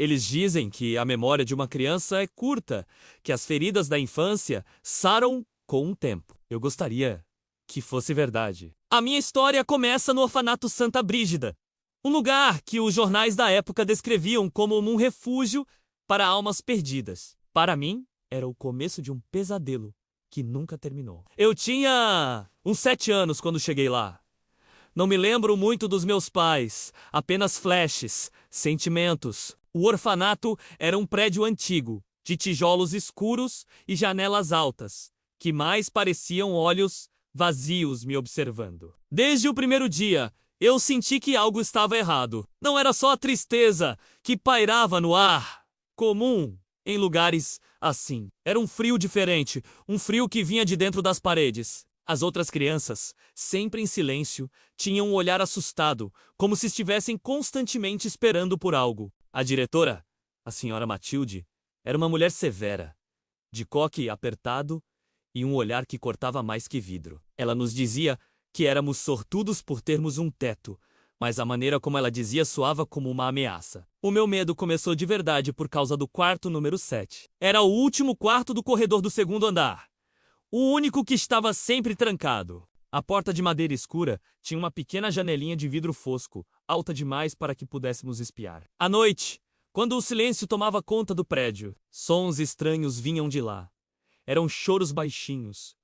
Eles dizem que a memória de uma criança é curta, que as feridas da infância saram com o tempo. Eu gostaria que fosse verdade. A minha história começa no orfanato Santa Brígida, um lugar que os jornais da época descreviam como um refúgio para almas perdidas. Para mim, era o começo de um pesadelo que nunca terminou. Eu tinha uns 7 anos quando cheguei lá. Não me lembro muito dos meus pais, apenas flashes, sentimentos. O orfanato era um prédio antigo, de tijolos escuros e janelas altas, que mais pareciam olhos vazios me observando. Desde o primeiro dia, eu senti que algo estava errado. Não era só a tristeza que pairava no ar, comum em lugares assim. Era um frio diferente, um frio que vinha de dentro das paredes. As outras crianças, sempre em silêncio, tinham um olhar assustado, como se estivessem constantemente esperando por algo. A diretora, a senhora Matilde, era uma mulher severa, de coque apertado e um olhar que cortava mais que vidro. Ela nos dizia que éramos sortudos por termos um teto, mas a maneira como ela dizia soava como uma ameaça. O meu medo começou de verdade por causa do quarto número 7. Era o último quarto do corredor do segundo andar. O único que estava sempre trancado. A porta de madeira escura tinha uma pequena janelinha de vidro fosco, alta demais para que pudéssemos espiar. À noite, quando o silêncio tomava conta do prédio, sons estranhos vinham de lá. Eram choros baixinhos,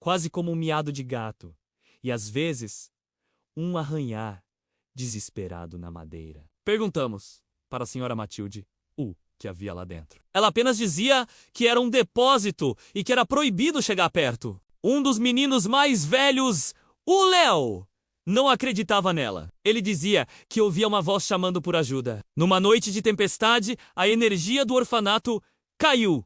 quase como um miado de gato, e às vezes, um arranhar desesperado na madeira. Perguntamos para a senhora Matilde o que havia lá dentro. Ela apenas dizia que era um depósito e que era proibido chegar perto. Um dos meninos mais velhos, o Léo, não acreditava nela. Ele dizia que ouvia uma voz chamando por ajuda. Numa noite de tempestade, a energia do orfanato caiu.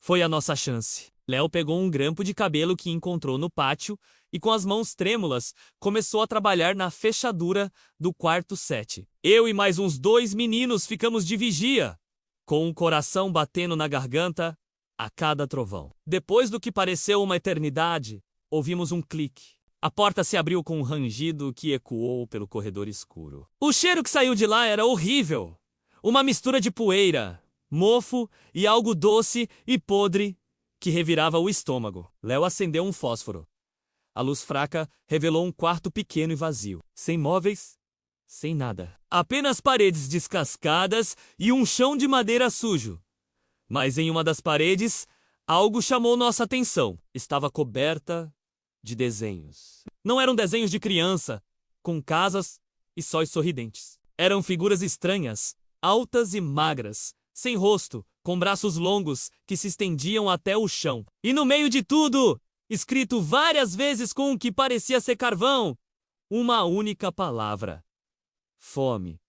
Foi a nossa chance. Léo pegou um grampo de cabelo que encontrou no pátio e, com as mãos trêmulas, começou a trabalhar na fechadura do quarto 7. Eu e mais uns 2 meninos ficamos de vigia, com o coração batendo na garganta a cada trovão. Depois do que pareceu uma eternidade, ouvimos um clique. A porta se abriu com um rangido que ecoou pelo corredor escuro. O cheiro que saiu de lá era horrível. Uma mistura de poeira, mofo e algo doce e podre que revirava o estômago. Léo acendeu um fósforo. A luz fraca revelou um quarto pequeno e vazio, sem móveis, sem nada. Apenas paredes descascadas e um chão de madeira sujo. Mas em uma das paredes, algo chamou nossa atenção. Estava coberta de desenhos. Não eram desenhos de criança, com casas e sóis sorridentes. Eram figuras estranhas, altas e magras, sem rosto, com braços longos que se estendiam até o chão. E no meio de tudo, escrito várias vezes com o que parecia ser carvão, uma única palavra: fome.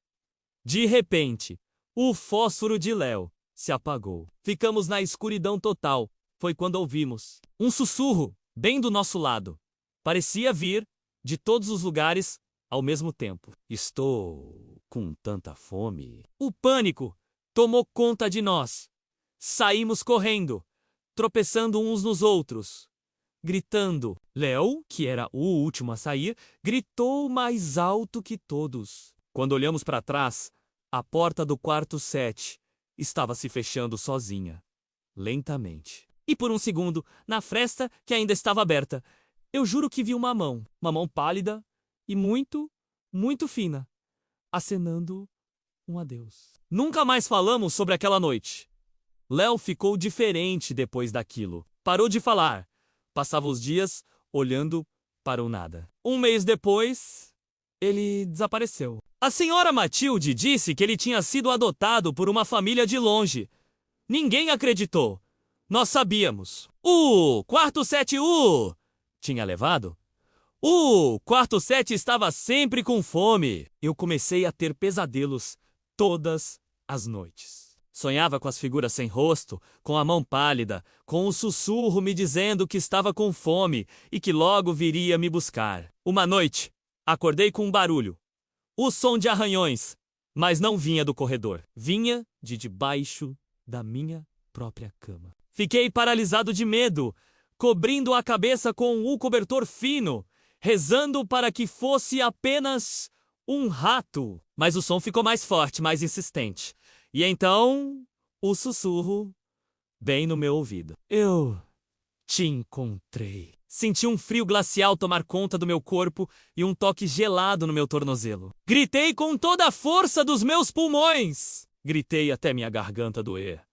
De repente, o fósforo de Léo se apagou. Ficamos na escuridão total. Foi quando ouvimos um sussurro bem do nosso lado. Parecia vir de todos os lugares ao mesmo tempo. Estou com tanta fome. O pânico tomou conta de nós. Saímos correndo, tropeçando uns nos outros, gritando. Léo, que era o último a sair, gritou mais alto que todos. Quando olhamos para trás, a porta do quarto 7 estava se fechando sozinha, lentamente. E por um segundo, na fresta que ainda estava aberta, eu juro que vi uma mão pálida e muito, muito fina, acenando um adeus. Nunca mais falamos sobre aquela noite. Léo ficou diferente depois daquilo. Parou de falar. Passava os dias olhando para o nada. Um mês depois, ele desapareceu. A senhora Matilde disse que ele tinha sido adotado por uma família de longe. Ninguém acreditou. Nós sabíamos. O quarto 7U tinha levado? O quarto 7 estava sempre com fome. Eu comecei a ter pesadelos todas as noites. Sonhava com as figuras sem rosto, com a mão pálida, com um sussurro me dizendo que estava com fome e que logo viria me buscar. Uma noite, acordei com um barulho. O som de arranhões, mas não vinha do corredor. Vinha de debaixo da minha própria cama. Fiquei paralisado de medo, cobrindo a cabeça com um cobertor fino, rezando para que fosse apenas um rato. Mas o som ficou mais forte, mais insistente. E então, o sussurro, bem no meu ouvido. Eu te encontrei. Senti um frio glacial tomar conta do meu corpo e um toque gelado no meu tornozelo. Gritei com toda a força dos meus pulmões. Gritei até minha garganta doer.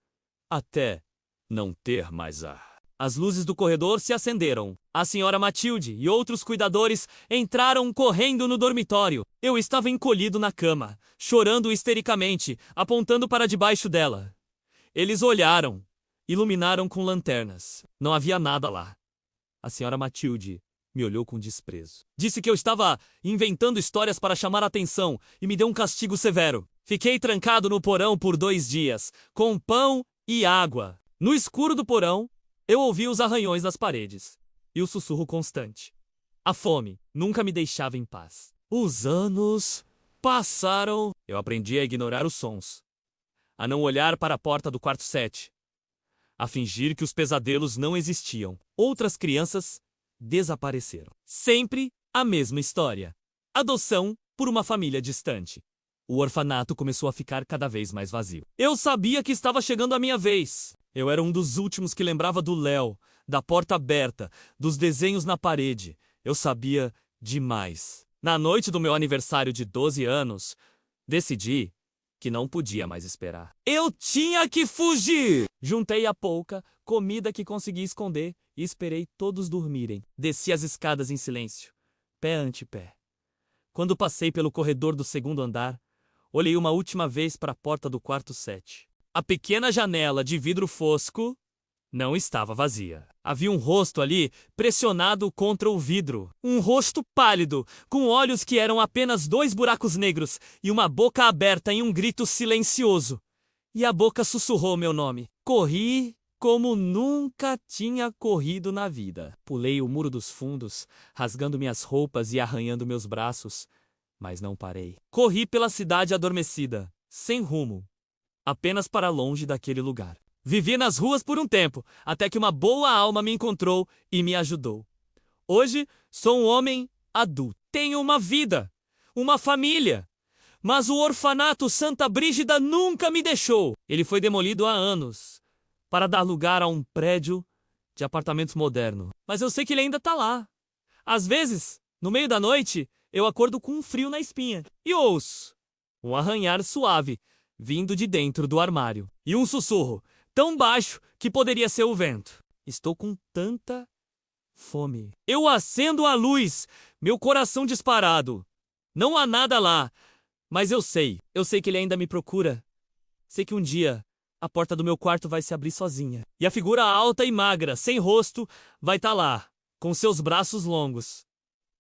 Até não ter mais ar. As luzes do corredor se acenderam. A senhora Matilde e outros cuidadores entraram correndo no dormitório. Eu estava encolhido na cama, chorando histericamente, apontando para debaixo dela. Eles olharam, iluminaram com lanternas. Não havia nada lá. A senhora Matilde me olhou com desprezo. Disse que eu estava inventando histórias para chamar a atenção e me deu um castigo severo. Fiquei trancado no porão por 2 dias, com pão e água. No escuro do porão, eu ouvi os arranhões das paredes e o sussurro constante. A fome nunca me deixava em paz. Os anos passaram. Eu aprendi a ignorar os sons, a não olhar para a porta do quarto 7, a fingir que os pesadelos não existiam. Outras crianças desapareceram. Sempre a mesma história. Adoção por uma família distante. O orfanato começou a ficar cada vez mais vazio. Eu sabia que estava chegando a minha vez. Eu era um dos últimos que lembrava do Léo, da porta aberta, dos desenhos na parede. Eu sabia demais. Na noite do meu aniversário de 12 anos, decidi que não podia mais esperar. Eu tinha que fugir! Juntei a pouca comida que consegui esconder e esperei todos dormirem. Desci as escadas em silêncio, pé ante pé. Quando passei pelo corredor do 2º andar, olhei uma última vez para a porta do quarto 7. A pequena janela de vidro fosco não estava vazia. Havia um rosto ali, pressionado contra o vidro. Um rosto pálido, com olhos que eram apenas 2 buracos negros e uma boca aberta em um grito silencioso. E a boca sussurrou meu nome. Corri como nunca tinha corrido na vida. Pulei o muro dos fundos, rasgando minhas roupas e arranhando meus braços, mas não parei. Corri pela cidade adormecida, sem rumo, apenas para longe daquele lugar. Vivi nas ruas por um tempo, até que uma boa alma me encontrou e me ajudou. Hoje, sou um homem adulto. Tenho uma vida, uma família. Mas o orfanato Santa Brígida nunca me deixou. Ele foi demolido há anos, para dar lugar a um prédio de apartamentos moderno. Mas eu sei que ele ainda tá lá. Às vezes, no meio da noite, eu acordo com um frio na espinha e ouço um arranhar suave vindo de dentro do armário. E um sussurro, tão baixo que poderia ser o vento. Estou com tanta fome. Eu acendo a luz, meu coração disparado. Não há nada lá, mas eu sei que ele ainda me procura. Sei que um dia a porta do meu quarto vai se abrir sozinha. E a figura alta e magra, sem rosto, vai estar lá, com seus braços longos.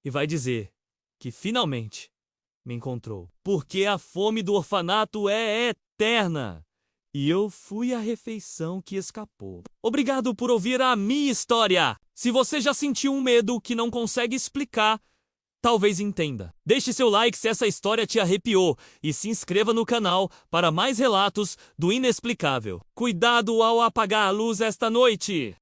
E vai dizer que finalmente me encontrou. Porque a fome do orfanato é eterna. E eu fui a refeição que escapou. Obrigado por ouvir a minha história. Se você já sentiu um medo que não consegue explicar, talvez entenda. Deixe seu like se essa história te arrepiou e se inscreva no canal para mais relatos do inexplicável. Cuidado ao apagar a luz esta noite!